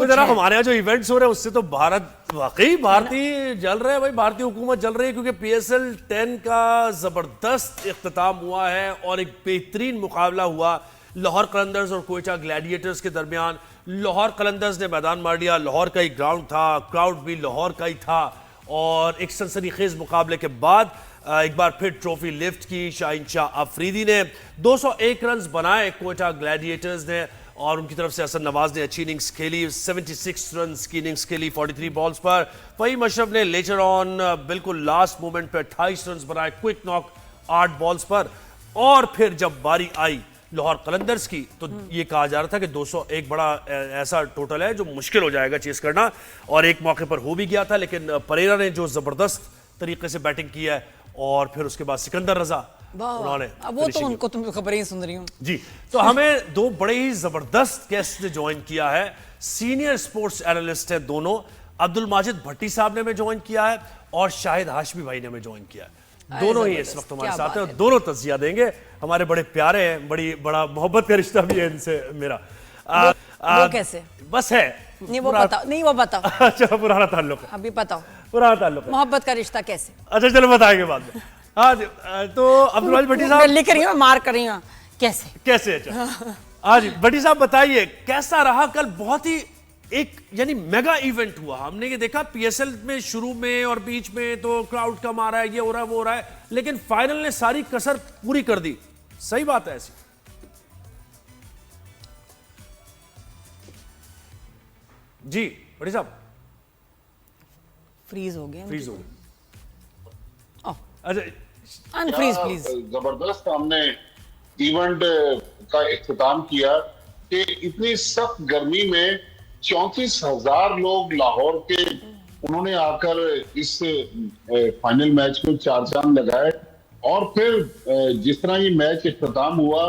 तो जरा हमारे यहाँ जो इवेंट्स हो रहे हैं उससे तो भारत वाकई भारतीय जल रहे हैं भाई, भारतीय हुकूमत जल रही है, क्योंकि PSL 10 का जबरदस्त इख्तिताम हुआ है और एक बेहतरीन मुकाबला हुआ लाहौर कलंदर्स और क्वेटा ग्लैडिएटर्स के दरमियान। लाहौर कलंदर्स ने मैदान मार लिया, लाहौर का ही ग्राउंड था, क्राउड भी लाहौर का ही था और एक सनसनीखेज मुकाबले के बाद एक बार फिर ट्रॉफी लिफ्ट की शाहीन शाह अफरीदी ने। 201 रन बनाए क्वेटा ग्लैडिएटर्स ने और उनकी तरफ से हसन नवाज ने अच्छी इनिंग्स खेली, 76 रन की इनिंग्स खेली 43 बॉल्स पर। फहीम अशरफ ने लेटर ऑन बिल्कुल लास्ट मोमेंट पे 28 रन बनाए क्विक नॉक 8 बॉल्स पर। और फिर जब बारी आई लाहौर कलंदर्स की तो ये कहा जा रहा था कि 201 बड़ा ऐसा टोटल है जो मुश्किल हो जाएगा चेस करना, और एक मौके पर हो भी गया था, लेकिन परेरा ने जो जबरदस्त तरीके से बैटिंग की है और फिर उसके बाद सिकंदर रजा उन्होंने वो तो उनको तुम खबरें ही सुन रही हूँ जी। तो हमें दो बड़े ही जबरदस्त गेस्ट ने ज्वाइन किया है, सीनियर स्पोर्ट्स एनालिस्ट है दोनों, अब्दुल माजिद भट्टी साहब ने हमें ज्वाइन किया है और शाहिद हाशमी भाई ने हमें ज्वाइन किया है। दोनों ही इस वक्त हमारे साथ हैं और दोनों तजिया देंगे। हमारे बड़े प्यारे हैं, बड़ा मोहब्बत का रिश्ता भी है इनसे मेरा। वो कैसे बस है नहीं वो बताओ, नहीं वो बताओ। अच्छा पुराना ताल्लुक है, अभी बताओ पुराना ताल्लुक है, मोहब्बत का रिश्ता कैसे। अच्छा चलो बताएंगे बाद में। हाँ जी, तो अब्दुल माजिद भट्टी साहब लिख रही हूँ, मार कर रही हूँ कैसे। अच्छा हाँ जी भट्टी साहब बताइए कैसा रहा कल। बहुत ही एक यानी मेगा इवेंट हुआ, हमने ये देखा PSL में शुरू में और बीच में तो क्राउड कम आ रहा है, ये हो रहा है वो हो रहा है, लेकिन फाइनल ने सारी कसर पूरी कर दी। सही बात है ऐसी? जी भट्टी साहब फ्रीज हो गए, फ्रीज हो गए। अच्छा अनफ्रीज प्लीज। जबरदस्त हमने इवेंट का इख्तिताम किया कि इतनी सख्त गर्मी में 34,000 लोग लाहौर के उन्होंने आकर इस फाइनल मैच को चार चांद लगाए। और फिर जिस तरह ये मैच इख्तिताम हुआ,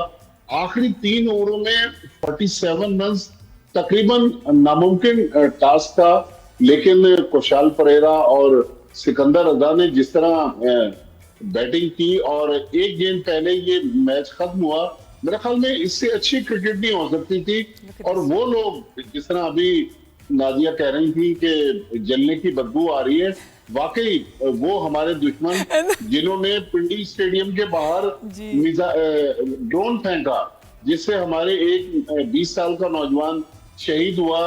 आखिरी 3 ओवरों में 47 रन तकरीबन नामुमकिन टास्क था, लेकिन कुशाल परेरा और सिकंदर रजा ने जिस तरह बैटिंग की और एक गेंद पहले ये मैच खत्म हुआ, मेरे ख्याल में इससे अच्छी क्रिकेट नहीं हो सकती थी। और वो लोग जिस तरह अभी नादिया कह रही थी कि जलने की बदबू आ रही है, वाकई वो हमारे दुश्मन जिन्होंने पिंडी स्टेडियम के बाहर ड्रोन फेंका, जिससे हमारे एक 20 साल का नौजवान शहीद हुआ।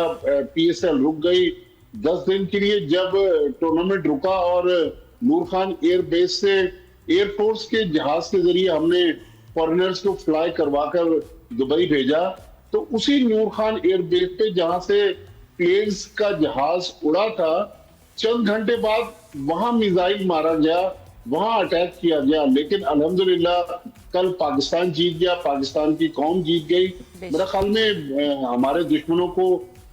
PSL रुक गई 10 दिन के लिए। जब टूर्नामेंट रुका और नूर खान एयरबेस से एयरफोर्स के जहाज के जरिए हमने फॉरेनर्स को फ्लाई करवाकर दुबई भेजा, तो उसी नूर खान एयरबेस पे जहां से प्लेन्स का जहाज उड़ा था, चंद घंटे बाद वहां मिसाइल मारा गया, वहां अटैक किया गया। लेकिन अल्हम्दुलिल्लाह कल पाकिस्तान जीत गया, पाकिस्तान की कौम जीत गई। मेरे ख्याल में हमारे दुश्मनों को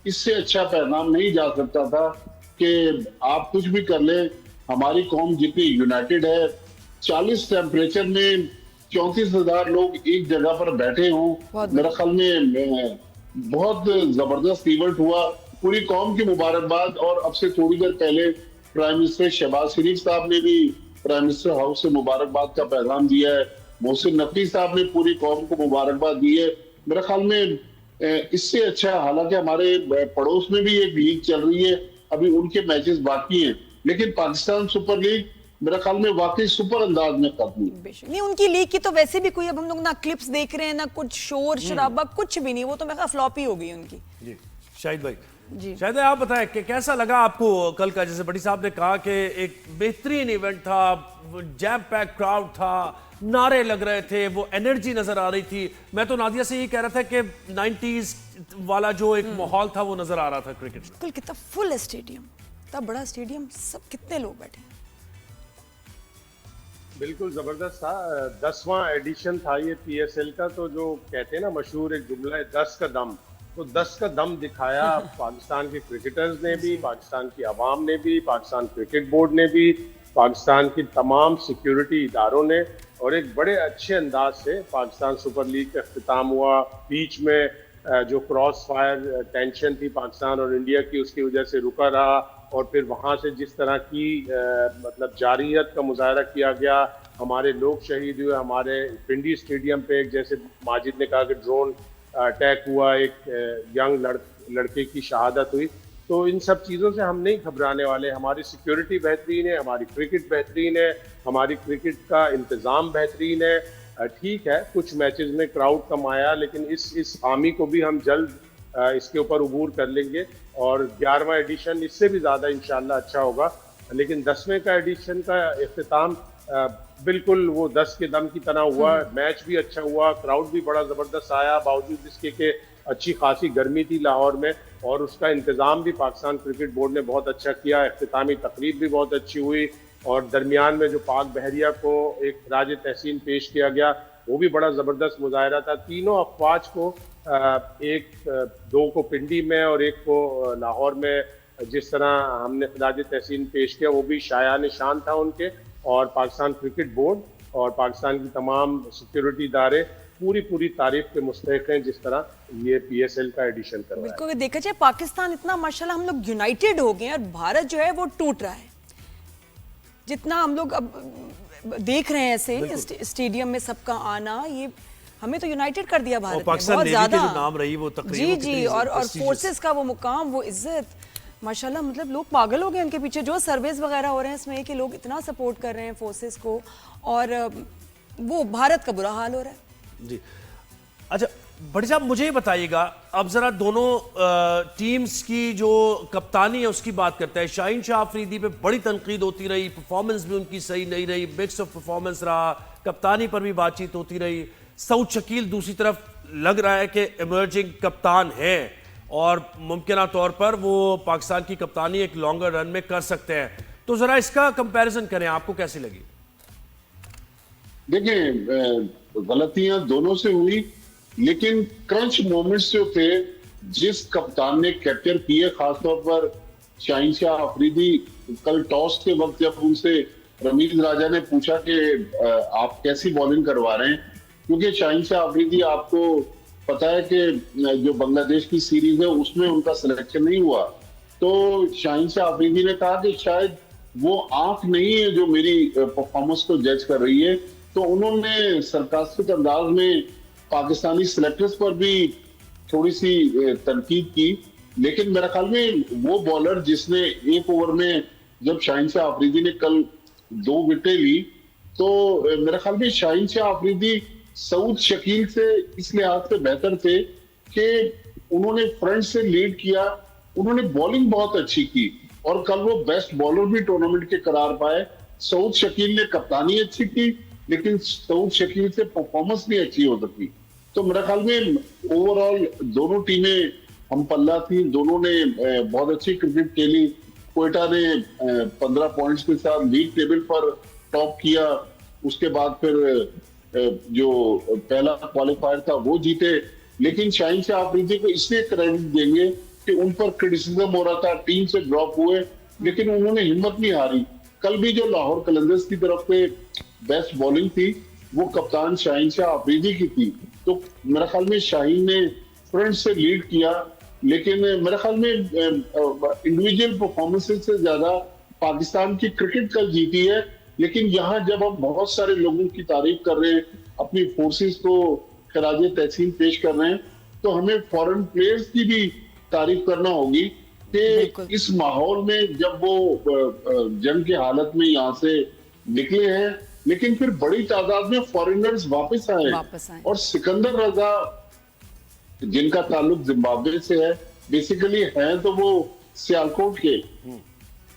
इससे अच्छा पैगाम नहीं जा सकता था कि आप कुछ भी कर ले, हमारी कौम जितनी यूनाइटेड है, 40 टेम्परेचर में 34,000 लोग एक जगह पर बैठे हों, मेरे ख्याल में बहुत जबरदस्त इवेंट हुआ। पूरी कौम की मुबारकबाद। और अब से थोड़ी देर पहले प्राइम मिनिस्टर शहबाज शरीफ साहब ने भी प्राइम मिनिस्टर हाउस से मुबारकबाद का पैगाम दिया है। मोहसिन नकवी साहब ने पूरी कौम को मुबारकबाद दी है। मेरे ख्याल में इससे अच्छा, हालांकि हमारे पड़ोस में भी एक लीग चल रही है, अभी उनके मैचेस बाकी हैं, लेकिन पाकिस्तान सुपर लीग मेरे ख्याल में वाकई सुपर अंदाज में खत्म हुई। नहीं उनकी लीग की तो वैसे भी कोई, अब हम लोग ना क्लिप्स देख रहे हैं ना कुछ शोर शराबा, कुछ भी नहीं, वो तो मेरा फ्लॉप ही हो गई उनकी। जी शाहिद भाई जी, शायद आप बताएं कि कैसा लगा आपको कल का। जैसे भट्टी साहब ने कहा कि एक बेहतरीन इवेंट था, जैम पैक क्राउड था, नारे लग रहे थे, वो एनर्जी नजर आ रही थी। मैं तो नादिया से ये कह रहा था कि 90s वाला जो एक माहौल था वो नजर आ रहा था क्रिकेट में। कल कितना फुल स्टेडियम, इतना बड़ा स्टेडियम, सब कितने लोग बैठे। बिल्कुल जबरदस्त था। 10वां एडिशन था ये PSL का। तो जो कहते हैं ना मशहूर एक जुमला है 10 का दम, तो 10 का दम दिखाया पाकिस्तान के क्रिकेटर्स ने भी, पाकिस्तान की आवाम ने भी, पाकिस्तान क्रिकेट बोर्ड ने भी, पाकिस्तान की तमाम सिक्योरिटी इदारों ने, और एक बड़े अच्छे अंदाज से पाकिस्तान सुपर लीग का अख्तिताम हुआ। बीच में जो क्रॉस फायर टेंशन थी पाकिस्तान और इंडिया की, उसकी वजह से रुका रहा, और फिर वहाँ से जिस तरह की मतलब जारियत का मुजाहरा किया गया, हमारे लोग शहीद हुए। हमारे पिंडी स्टेडियम पे एक, जैसे माजिद ने कहा कि ड्रोन अटैक हुआ, एक यंग लड़के की शहादत हुई। तो इन सब चीज़ों से हम नहीं घबराने वाले। हमारी सिक्योरिटी बेहतरीन है, हमारी क्रिकेट बेहतरीन है, हमारी क्रिकेट का इंतज़ाम बेहतरीन है। ठीक है, कुछ मैचेस में क्राउड कम आया, लेकिन इस खामी को भी हम जल्द इसके ऊपर उबूर कर लेंगे और 11वां एडिशन इससे भी ज़्यादा इंशाल्लाह अच्छा होगा। लेकिन 10वें का एडिशन का इख्तिताम बिल्कुल वो 10 के दम की तरह हुआ। मैच भी अच्छा हुआ, क्राउड भी बड़ा ज़बरदस्त आया, बावजूद इसके कि अच्छी खासी गर्मी थी लाहौर में, और उसका इंतज़ाम भी पाकिस्तान क्रिकेट बोर्ड ने बहुत अच्छा किया। इख्तितामी तकरीब भी बहुत अच्छी हुई, और दरमियान में जो पाक बहरिया को एक खराज तहसीन पेश किया गया, वो भी बड़ा ज़बरदस्त मुजाहरा था। तीनों अफवाज को, दो को पिंडी में और एक को लाहौर में, जिस तरह हमने खराज तहसीन पेश किया, वो भी शायान शान था उनके। और पाकिस्तान क्रिकेट बोर्ड और पाकिस्तान की तमाम सिक्योरिटी इदारे पूरी तारीफ के मुस्तहिक हैं जिस तरह ये PSL का एडिशन करवाया। बिल्कुल, देखा जाए पाकिस्तान इतना माशाल्लाह हम लोग यूनाइटेड हो गए हैं, और भारत जो है वो टूट रहा है। जितना हम लोग अब देख रहे हैं ऐसे स्टेडियम में सबका आना, ये हमें तो यूनाइटेड कर दिया भारत ने बहुत ज्यादा। जो नाम रही वो जी जी, और फोर्सेस का वो मुकाम, वो इज्जत, माशाल्लाह, मतलब लोग पागल हो गए उनके पीछे। जो सर्वेस वगैरह हो रहे हैं इसमें कि लोग इतना सपोर्ट कर रहे हैं फोर्सेस को, और वो भारत का बुरा हाल हो रहा है। जी अच्छा, भट्टी साहब मुझे ही बताइएगा, अब जरा दोनों टीम्स की जो कप्तानी है उसकी बात करते हैं। शाहीन शाह अफरीदी पे बड़ी तनकीद होती रही, परफॉर्मेंस भी उनकी सही नहीं रही, मिक्स ऑफ परफॉर्मेंस रहा, कप्तानी पर भी बातचीत होती रही। सऊद शकील दूसरी तरफ लग रहा है कि इमर्जिंग कप्तान है, और मुमकिन तौर पर वो पाकिस्तान की कप्तानी एक लॉन्गर रन में कर सकते हैं। तो जरा इसका कंपैरिजन करें, आपको कैसी लगी? देखिए, गलतियां दोनों से हुई, लेकिन क्रंच मोमेंट्स जो थे, जिस कप्तान ने कैप्चर किए, खासतौर पर शाहीन शाह अफरीदी, कल टॉस के वक्त जब उनसे रमीज राजा ने पूछा कि आप कैसी बॉलिंग करवा रहे हैं, क्योंकि शाहीन शाह अफरीदी, आपको पता है कि जो बांग्लादेश की सीरीज है उसमें उनका सिलेक्शन नहीं हुआ, तो शाहीन शाह अफरीदी ने कहा कि शायद वो आंख नहीं है जो मेरी परफॉर्मेंस को जज कर रही है। तो उन्होंने सरकास्टिक अंदाज में पाकिस्तानी सिलेक्टर्स पर भी थोड़ी सी तनकीद की। लेकिन मेरे ख्याल में वो बॉलर जिसने एक ओवर में, जब शाहीन शाह अफरीदी ने कल 2 विकेटें ली, तो मेरे ख्याल में शाहीन शाह अफरीदी सऊद शकील से इस लिहाज से बेहतर थे कि उन्होंने फ्रंट से लीड किया, उन्होंने बॉलिंग बहुत अच्छी की, और कल वो बेस्ट बॉलर भी टूर्नामेंट के करार पाए। सऊद शकील ने कप्तानी अच्छी की, लेकिन सऊद शकील से परफॉर्मेंस नहीं अच्छी हो सकी। तो मेरे ख्याल में ओवरऑल दोनों टीमें हम पल्ला थी, दोनों ने बहुत अच्छी क्रिकेट खेली। क्वेटा ने 15 पॉइंट्स के साथ लीग टेबल पर टॉप किया, उसके बाद फिर जो पहला क्वालिफायर था वो जीते। लेकिन शाहीन शाह अफरीदी को इसलिए क्रेडिट देंगे कि उन पर क्रिटिसिज्म हो रहा था, टीम से ड्रॉप हुए, लेकिन उन्होंने हिम्मत नहीं हारी। कल भी जो लाहौर कलंदर्स की तरफ से बेस्ट बॉलिंग थी, वो कप्तान शाहीन शाह अफरीदी की थी। तो मेरे ख्याल में शाहीन ने फ्रंट से लीड किया, लेकिन मेरे ख्याल में इंडिविजुअल परफॉर्मेंसेस से ज्यादा पाकिस्तान की क्रिकेट कल जीती है। लेकिन यहाँ जब हम बहुत सारे लोगों की तारीफ कर रहे हैं, अपनी फोर्सेस को खराज तहसीन पेश कर रहे हैं, तो हमें फॉरेन प्लेयर्स की भी तारीफ करना होगी कि इस माहौल में जब वो जंग की हालत में यहाँ से निकले हैं, लेकिन फिर बड़ी तादाद में फॉरेनर्स वापस आए। और सिकंदर रजा, जिनका ताल्लुक जिम्बाब्वे से है, बेसिकली हैं तो वो सियालकोट के,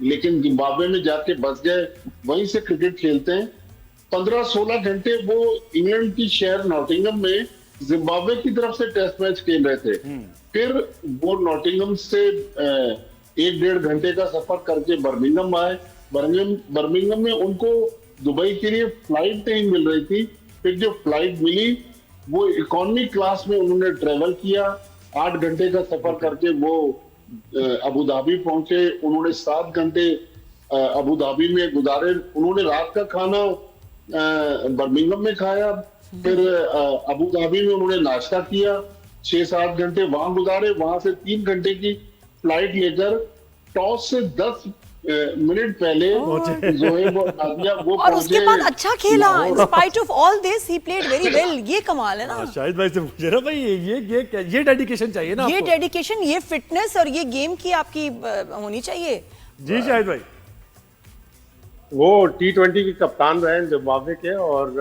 लेकिन जिम्बाब्वे में जाके बस गए, वहीं से क्रिकेट खेलते हैं। 15-16 घंटे वो इंग्लैंड की शहर नॉटिंघम में जिम्बाब्वे की तरफ से टेस्ट मैच खेल रहे थे। फिर वो नॉटिंघम से 1-1.5 घंटे का सफर करके बर्मिंघम आए। बर्मिंघम में उनको दुबई के लिए फ्लाइट नहीं मिल रही थी, फिर जो फ्लाइट मिली वो इकोनॉमी क्लास में उन्होंने ट्रेवल किया। 8 घंटे का सफर करके वो अबू धाबी पहुंचे। उन्होंने 7 घंटे अबू धाबी में गुजारे। उन्होंने रात का खाना बर्मिंघम में खाया, फिर अबू धाबी में उन्होंने नाश्ता किया, 6-7 घंटे वहां गुजारे। वहां से 3 घंटे की फ्लाइट लेकर टॉस से 10 मिनट पहले जोहेब और नादिया वो और उसके पहुंचे बाद अच्छा खेला, in Lahore. Spite of all this he played very well. ये कमाल है ना, शाहिद भाई से पूछे ना भाई, ये डेडिकेशन चाहिए ना ये आपको। डेडिकेशन, ये फिटनेस और ये गेम की आपकी होनी चाहिए। जी शाहिद भाई। वो T20 के कप्तान रहे हैं जिम्बाब्वे के, और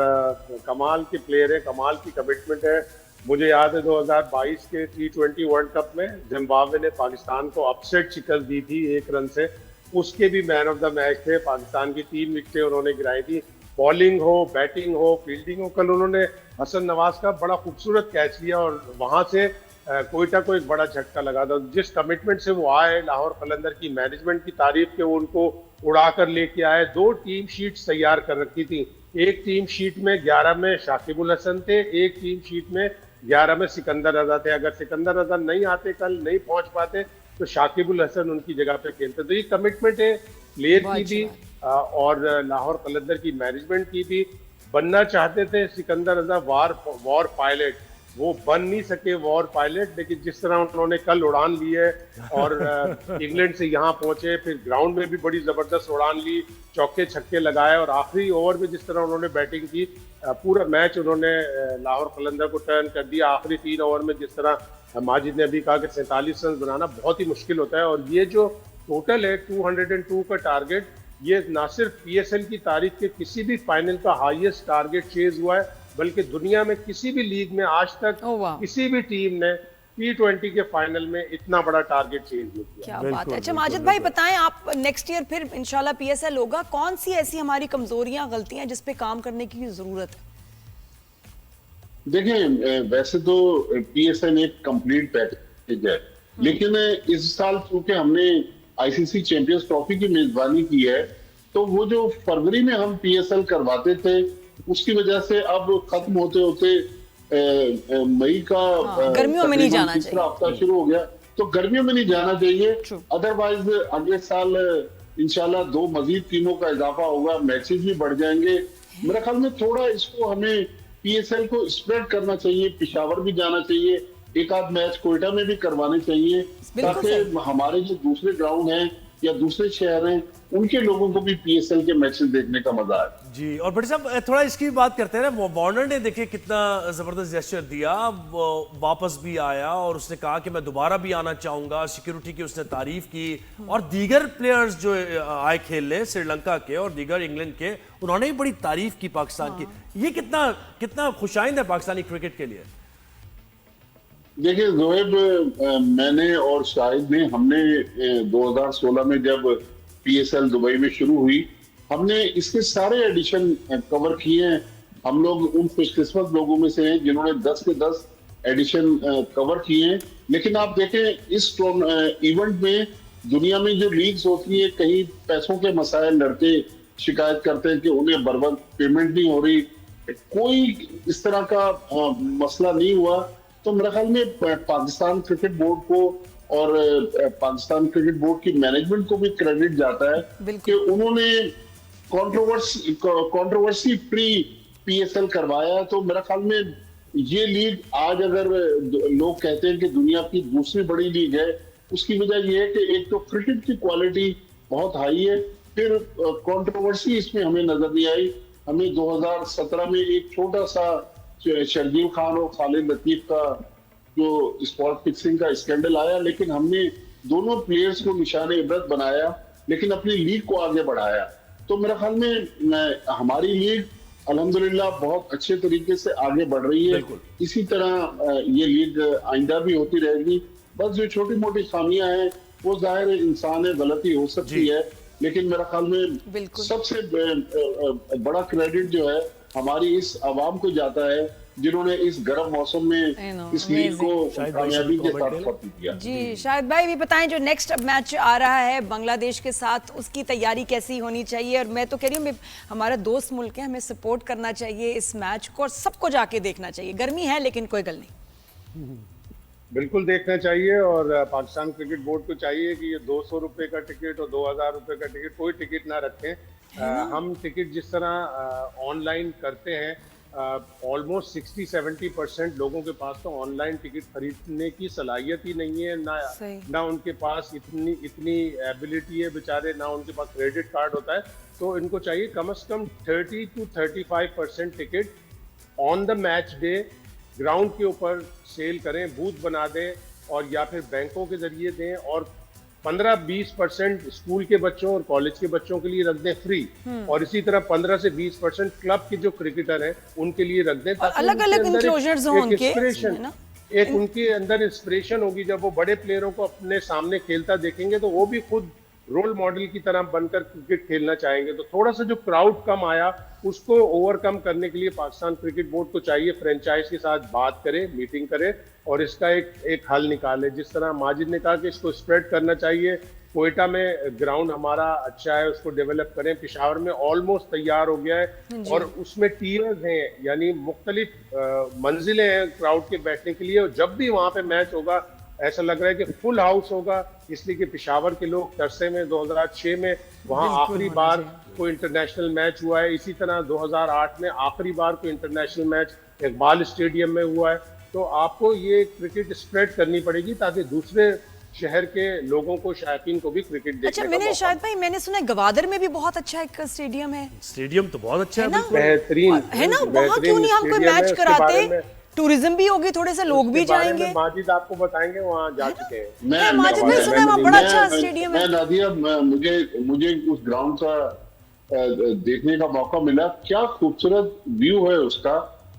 कमाल के प्लेयर है, कमाल की कमिटमेंट है। मुझे याद है 2022 के T20 वर्ल्ड कप में जिम्बाब्वे ने पाकिस्तान को अपसेट शिकस्त दी थी 1 रन से, उसके भी मैन ऑफ द मैच थे। पाकिस्तान की 3 विकेटें उन्होंने गिराई थी। बॉलिंग हो, बैटिंग हो, फील्डिंग हो, कल उन्होंने हसन नवाज का बड़ा खूबसूरत कैच लिया और वहां से कोयटा को एक बड़ा झटका लगा था। जिस कमिटमेंट से वो आए, लाहौर कलंदर की मैनेजमेंट की तारीफ के वो उनको उड़ाकर लेके आए। 2 टीम शीट्स तैयार कर रखी थी। एक टीम शीट में 11 में शाकिबुल हसन थे, एक टीम शीट में 11 में सिकंदर रजा थे। अगर सिकंदर रजा नहीं आते, कल नहीं पहुंच पाते, तो शाकिबुल हसन उनकी जगह पे खेलते। तो ये कमिटमेंट है प्लेयर की भी और लाहौर कलंदर की मैनेजमेंट की भी। बनना चाहते थे सिकंदर रजा वॉर पायलट, वो बन नहीं सके वॉर पायलट, लेकिन जिस तरह उन्होंने कल उड़ान ली है और इंग्लैंड से यहाँ पहुंचे, फिर ग्राउंड में भी बड़ी जबरदस्त उड़ान ली, चौके छक्के लगाए और आखिरी ओवर में जिस तरह उन्होंने बैटिंग की, पूरा मैच उन्होंने लाहौर कलंदर को टर्न कर दिया। आखिरी 3 ओवर में जिस तरह माजिद ने अभी कहा कि 47 रन बनाना बहुत ही मुश्किल होता है, और ये जो टोटल है 202 का टारगेट, ये ना सिर्फ PSL की तारीख के किसी भी फाइनल का हाईएस्ट टारगेट चेज हुआ है, बल्कि दुनिया में किसी भी लीग में आज तक किसी भी टीम ने T20 के फाइनल में इतना बड़ा टारगेट चेंज नहीं किया। क्या बात है। अच्छा माजिद भाई बताएं, आप नेक्स्ट ईयर फिर इंशाल्लाह PSL होगा, कौन सी ऐसी हमारी कमजोरियां, गलतियां जिस पे काम करने की जरूरत है? देखिए वैसे तो PSL एक कंप्लीट पैकेज है, लेकिन इस साल चूंकि हमने ICC चैंपियंस ट्रॉफी की मेजबानी की है, तो वो जो फरवरी में हम PSL करवाते थे, उसकी वजह से अब खत्म होते होते मई का गर्मियों में नहीं जाना चाहिए, तीसरा हफ्ता शुरू हो गया, तो गर्मियों में नहीं जाना चाहिए। अदरवाइज अगले साल इंशाल्लाह 2 मजीद टीमों का इजाफा होगा, मैचेस भी बढ़ जाएंगे। मेरे ख्याल में थोड़ा इसको हमें PSL को स्प्रेड करना चाहिए, पिशावर भी जाना चाहिए, एक आध मैच कोयटा में भी करवाने चाहिए, ताकि हमारे जो दूसरे ग्राउंड हैं या दूसरे शहर हैं, उनके लोगों को भी PSL के मैचेस देखने का मजा आए। जी, और बड़े साहब थोड़ा इसकी बात करते हैं ना, वार्नर ने देखिए कितना जबरदस्त जेस्चर दिया, वापस भी आया और उसने कहा कि मैं दोबारा भी आना चाहूंगा, सिक्योरिटी की उसने तारीफ की, और दीगर प्लेयर्स जो आए खेलने श्रीलंका के और दीगर इंग्लैंड के, उन्होंने भी बड़ी तारीफ की पाकिस्तान की। ये कितना खुशाइंद है पाकिस्तानी क्रिकेट के लिए? देखिए जोहेब, मैंने और शाहिद ने, हमने 2016 में जब PSL दुबई में शुरू हुई, हमने इसके सारे एडिशन कवर किए हैं। हम लोग उन खुशकिस्मत लोगों में से हैं जिन्होंने 10 के 10 एडिशन कवर किए हैं। लेकिन आप देखें इस इवेंट में दुनिया में जो लीग्स होती है, कहीं पैसों के मसाइल, लड़के शिकायत करते हैं कि उन्हें बराबर पेमेंट नहीं हो रही, कोई इस तरह का मसला नहीं हुआ। तो मेरे ख्याल में पाकिस्तान क्रिकेट बोर्ड को और पाकिस्तान क्रिकेट बोर्ड की मैनेजमेंट को भी क्रेडिट जाता है कि उन्होंने कंट्रोवर्सी फ्री PSL करवाया। तो मेरे ख्याल में ये लीग आज, अगर लोग कहते हैं कि दुनिया की दूसरी बड़ी लीग है, उसकी वजह यह है कि एक तो क्रिकेट की क्वालिटी बहुत हाई है, फिर कंट्रोवर्सी इसमें हमें नजर नहीं आई। हमें 2017 में एक छोटा सा शर्जील खान और खालिद लतीफ का जो स्पॉट फिक्सिंग का स्कैंडल आया, लेकिन हमने दोनों प्लेयर्स को निशाने इबरत बनाया, लेकिन अपनी लीग को आगे बढ़ाया। तो मेरे ख्याल में हमारी लीग अल्हम्दुलिल्लाह बहुत अच्छे तरीके से आगे बढ़ रही है। इसी तरह ये लीग आइंदा भी होती रहेगी। बस जो छोटी मोटी खामियां हैं वो जाहिर है, इंसान है, गलती हो सकती है, लेकिन मेरा ख्याल में सबसे बड़ा क्रेडिट जो है हमारी इस आवाम को जाता है, जिन्होंने इस गर्म मौसम में इस लीग को कामयाबी के साथ खत्म किया। जी शाहिद भाई भी बताएं, जो नेक्स्ट मैच आ रहा है बांग्लादेश के साथ, उसकी तैयारी कैसी होनी चाहिए? और मैं तो कह रही हूँ, हमारा दोस्त मुल्क है, हमें सपोर्ट करना चाहिए इस मैच को और सबको जाके देखना चाहिए। गर्मी है लेकिन कोई गल नहीं, बिल्कुल देखना चाहिए। और पाकिस्तान क्रिकेट बोर्ड को चाहिए कि ये 200 रुपए का टिकट और 2000 रुपए का टिकट, कोई टिकट ना रखें। हम टिकट जिस तरह ऑनलाइन करते हैं, ऑलमोस्ट 60-70% लोगों के पास तो ऑनलाइन टिकट खरीदने की सलाहियत ही नहीं है, सही। ना उनके पास इतनी एबिलिटी है बेचारे, ना उनके पास क्रेडिट कार्ड होता है। तो इनको चाहिए कम से कम 30 to 35% ticket on the match day ground के ऊपर सेल करें, बूथ बना दें और या फिर बैंकों के जरिए दें, और 15-20% स्कूल के बच्चों और कॉलेज के बच्चों के लिए रख दें फ्री, और इसी तरह 15 से 20% क्लब के जो क्रिकेटर हैं उनके लिए रख दें, ताकि अलग-अलग उनके अंदर enclosures हों एक उनके, inspiration, है ना? एक उनके अंदर इंस्पिरेशन होगी। जब वो बड़े प्लेयरों को अपने सामने खेलता देखेंगे तो वो भी खुद रोल मॉडल की तरह बनकर क्रिकेट खेलना चाहेंगे। तो थोड़ा सा जो क्राउड कम आया उसको ओवरकम करने के लिए पाकिस्तान क्रिकेट बोर्ड को चाहिए फ्रेंचाइज के साथ बात करे, मीटिंग करे और इसका एक हल निकाले। जिस तरह माजिद ने कहा कि इसको स्प्रेड करना चाहिए, कोयटा में ग्राउंड हमारा अच्छा है, उसको डेवलप करें। पेशावर में ऑलमोस्ट तैयार हो गया है और उसमें टीयर्स हैं, यानी मुख्तलिफ मंजिलें हैं क्राउड के बैठने के लिए, और जब भी वहां पे मैच होगा ऐसा लग रहा है कि फुल हाउस होगा, इसलिए कि पेशावर के लोग तरसे में 2006 में वहां आखिरी बार कोई इंटरनेशनल मैच हुआ है, इसी तरह 2008 में आखिरी बार कोई इंटरनेशनल मैच इकबाल स्टेडियम में हुआ है। तो आपको ये क्रिकेट स्प्रेड करनी पड़ेगी ताकि दूसरे शहर के लोगों को, शायकीन को भी क्रिकेट देखने अच्छा, का मैंने मौका शायद भाई मैंने सुना है गवादर में भी बहुत अच्छा एक स्टेडियम है स्टेडियम तो बहुत अच्छा है, ना? बिल्कुल। बेहतरीन है ना? वहाँ क्यों नहीं हम कोई स्टेडियम है, मैच उसके बारे कराते? में- टूरिज्म भी होगी, थोड़े से लोग भी उसके बारे में जाएंगे। माजिद आपको बताएंगे, वहाँ जा चुके हैं। मैं माजिद भाई सुना है वहाँ बड़ा अच्छा स्टेडियम है। नादिया, मुझे उस ग्राउंड का देखने का मौका मिला। क्या खूबसूरत व्यू है उसका,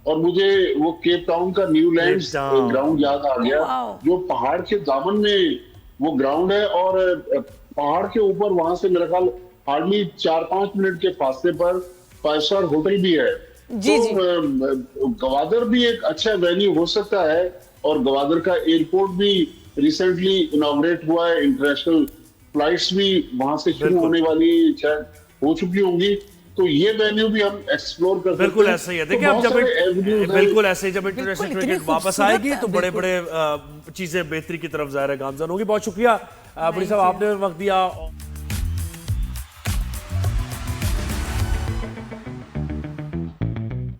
और मुझे वो केप टाउन का न्यूलैंड्स केप टाउन। ग्राउंड याद आ गया, वाओ। जो पहाड़ के दामन में वो ग्राउंड है, और पहाड़ के ऊपर वहां से मेरा ख्याल हार्डली 4-5 मिनट के फासले पर 5 स्टार होटल भी है। जी, तो गवादर भी एक अच्छा वेन्यू हो सकता है, और गवादर का एयरपोर्ट भी रिसेंटली इनॉग्रेट हुआ है, इंटरनेशनल फ्लाइट्स भी वहां से शुरू होने वाली शायद हो चुकी होंगी। तो ये वेन्यू भी हम एक्सप्लोर कर सकते हैं। बिल्कुल ऐसा ही है। देखिए, तो अब जब बहुत सारे avenues हैं। बिल्कुल ऐसे ही जब इंटरनेशनल इतनी क्रिकेट वापस खूबसूरत आएगी है, तो बड़े बड़े चीजें बेहतरी की तरफ ज़ाहिर है गामजन होगी। बहुत शुक्रिया बड़ी साहब, आपने वक्त दिया।